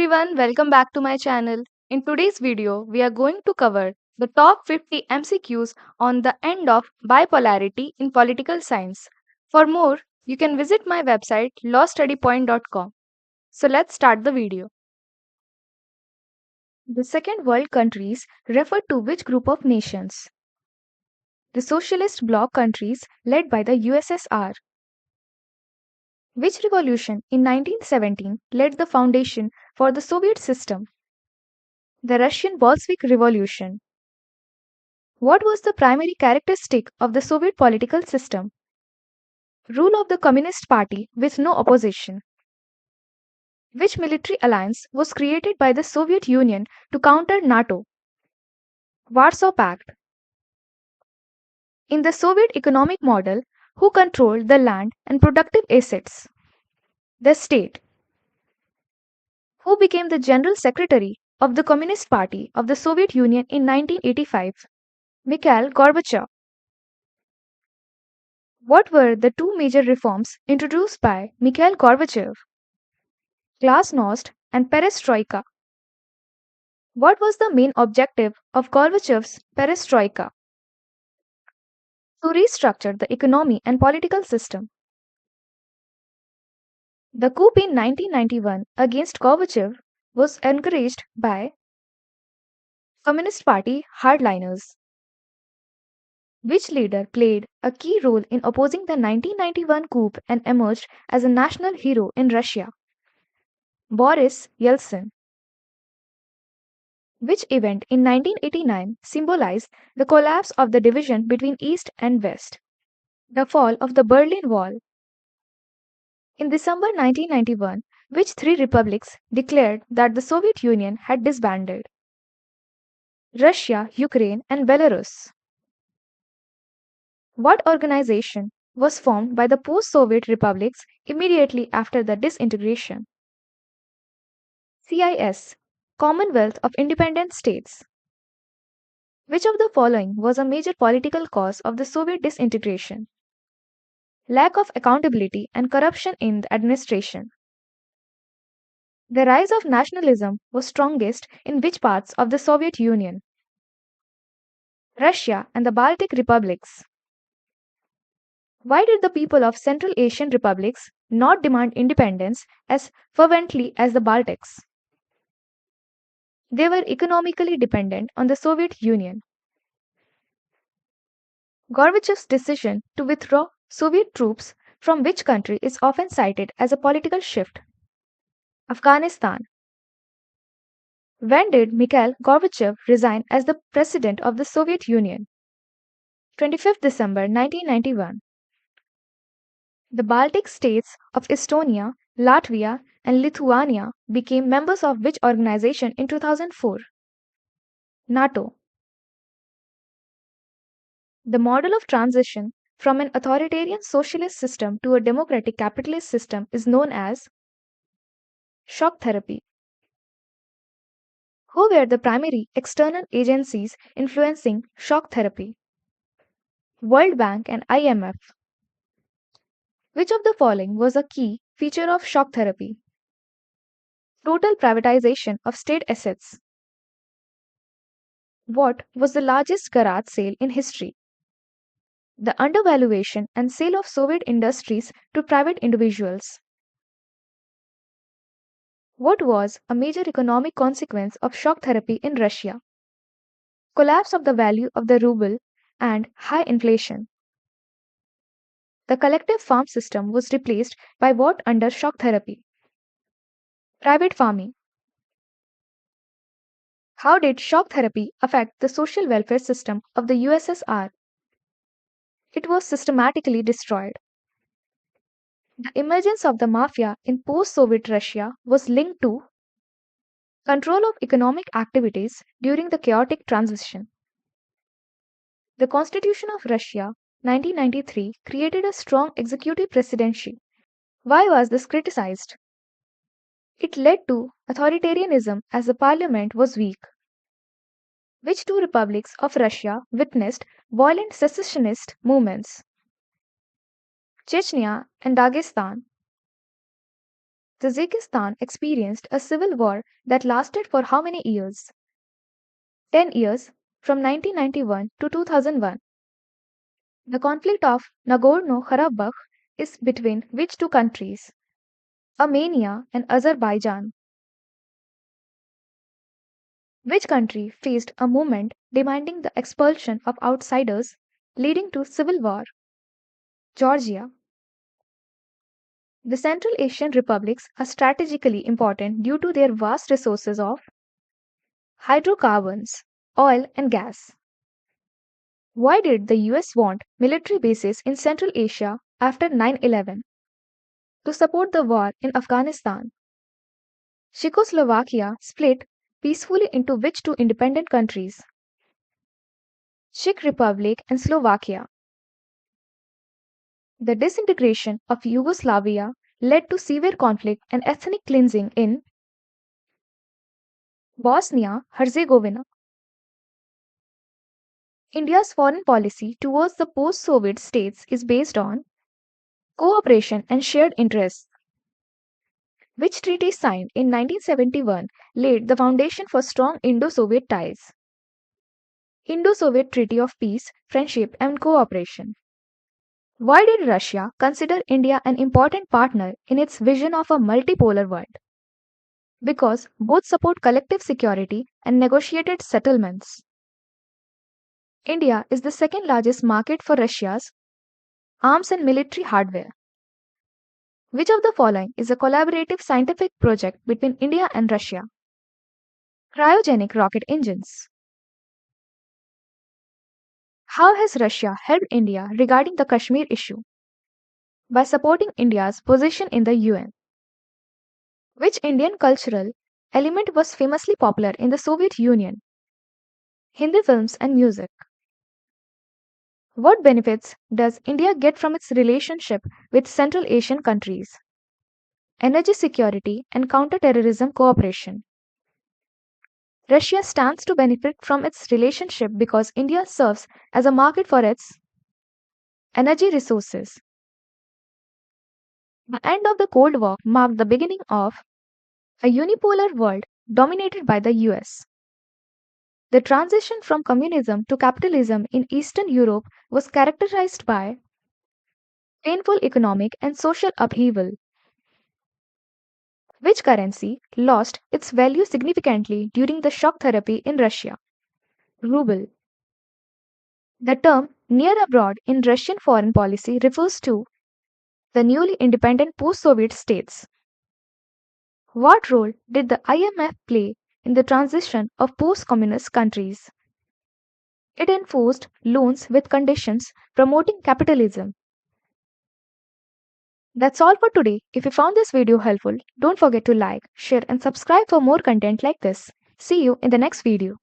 everyone, welcome back to my channel. In today's video, we are going to cover the top 50 MCQs on the end of bipolarity in political science. For more, you can visit my website lawstudypoint.com. So let's start the video. The Second World countries refer to which group of nations? The Socialist Bloc countries led by the USSR. Which revolution in 1917 laid the foundation for the Soviet system? The Russian Bolshevik Revolution. What was the primary characteristic of the Soviet political system? Rule of the Communist Party with no opposition. Which military alliance was created by the Soviet Union to counter NATO? Warsaw Pact. In the Soviet economic model, who controlled the land and productive assets? The state. Who became the General Secretary of the Communist Party of the Soviet Union in 1985? Mikhail Gorbachev. What were the two major reforms introduced by Mikhail Gorbachev? Glasnost and Perestroika. What was the main objective of Gorbachev's Perestroika? To restructure the economy and political system. The coup in 1991 against Gorbachev was encouraged by Communist Party hardliners. Which leader played a key role in opposing the 1991 coup and emerged as a national hero in Russia? Boris Yeltsin. Which event in 1989 symbolized the collapse of the division between East and West? The fall of the Berlin Wall. In December 1991, which three republics declared that the Soviet Union had disbanded? Russia, Ukraine, and Belarus. What organization was formed by the post-Soviet republics immediately after the disintegration? CIS, Commonwealth of Independent States. Which of the following was a major political cause of the Soviet disintegration? Lack of accountability and corruption in the administration. The rise of nationalism was strongest in which parts of the Soviet Union? Russia and the Baltic republics. Why did the people of Central Asian republics not demand independence as fervently as the Baltics? They were economically dependent on the Soviet Union. Gorbachev's decision to withdraw Soviet troops from which country is often cited as a political shift? Afghanistan. When did Mikhail Gorbachev resign as the president of the Soviet Union? 25th December 1991. The Baltic states of Estonia, Latvia, and Lithuania became members of which organization in 2004? NATO. The model of transition from an authoritarian socialist system to a democratic capitalist system is known as shock therapy. Who were the primary external agencies influencing shock therapy? World Bank and IMF. Which of the following was a key feature of shock therapy? Total privatization of state assets. What was the largest garage sale in history? The undervaluation and sale of Soviet industries to private individuals. What was a major economic consequence of shock therapy in Russia? Collapse of the value of the ruble and high inflation. The collective farm system was replaced by what under shock therapy? Private farming. How did shock therapy affect the social welfare system of the USSR? It was systematically destroyed. The emergence of the mafia in post-Soviet Russia was linked to control of economic activities during the chaotic transition. The Constitution of Russia 1993 created a strong executive presidency. Why was this criticized? It led to authoritarianism as the parliament was weak. Which two republics of Russia witnessed violent secessionist movements? Chechnya and Dagestan. Tajikistan experienced a civil war that lasted for how many years? 10 years, from 1991 to 2001. The conflict of Nagorno-Karabakh is between which two countries? Armenia and Azerbaijan. Which country faced a movement demanding the expulsion of outsiders, leading to civil war? Georgia. The Central Asian republics are strategically important due to their vast resources of hydrocarbons, oil, and gas. Why did the US want military bases in Central Asia after 9/11? To support the war in Afghanistan. Czechoslovakia split peacefully into which two independent countries? Czech Republic and Slovakia. The disintegration of Yugoslavia led to severe conflict and ethnic cleansing in Bosnia-Herzegovina. India's foreign policy towards the post-Soviet states is based on cooperation and shared interests. Which treaty signed in 1971 laid the foundation for strong Indo-Soviet ties? Indo-Soviet Treaty of Peace, Friendship and Cooperation. Why did Russia consider India an important partner in its vision of a multipolar world? Because both support collective security and negotiated settlements. India is the second largest market for Russia's arms and military hardware. Which of the following is a collaborative scientific project between India and Russia? Cryogenic rocket engines. How has Russia helped India regarding the Kashmir issue? By supporting India's position in the UN. Which Indian cultural element was famously popular in the Soviet Union? Hindi films and music. What benefits does India get from its relationship with Central Asian countries? Energy security and counter-terrorism cooperation. Russia stands to benefit from its relationship because India serves as a market for its energy resources. The end of the Cold War marked the beginning of a unipolar world dominated by the US. The transition from communism to capitalism in Eastern Europe was characterized by painful economic and social upheaval. Which currency lost its value significantly during the shock therapy in Russia? Ruble. The term near abroad in Russian foreign policy refers to the newly independent post-Soviet states. What role did the IMF play in the transition of post-communist countries? It enforced loans with conditions promoting capitalism. That's all for today. If you found this video helpful, don't forget to like, share and subscribe for more content like this. See you in the next video.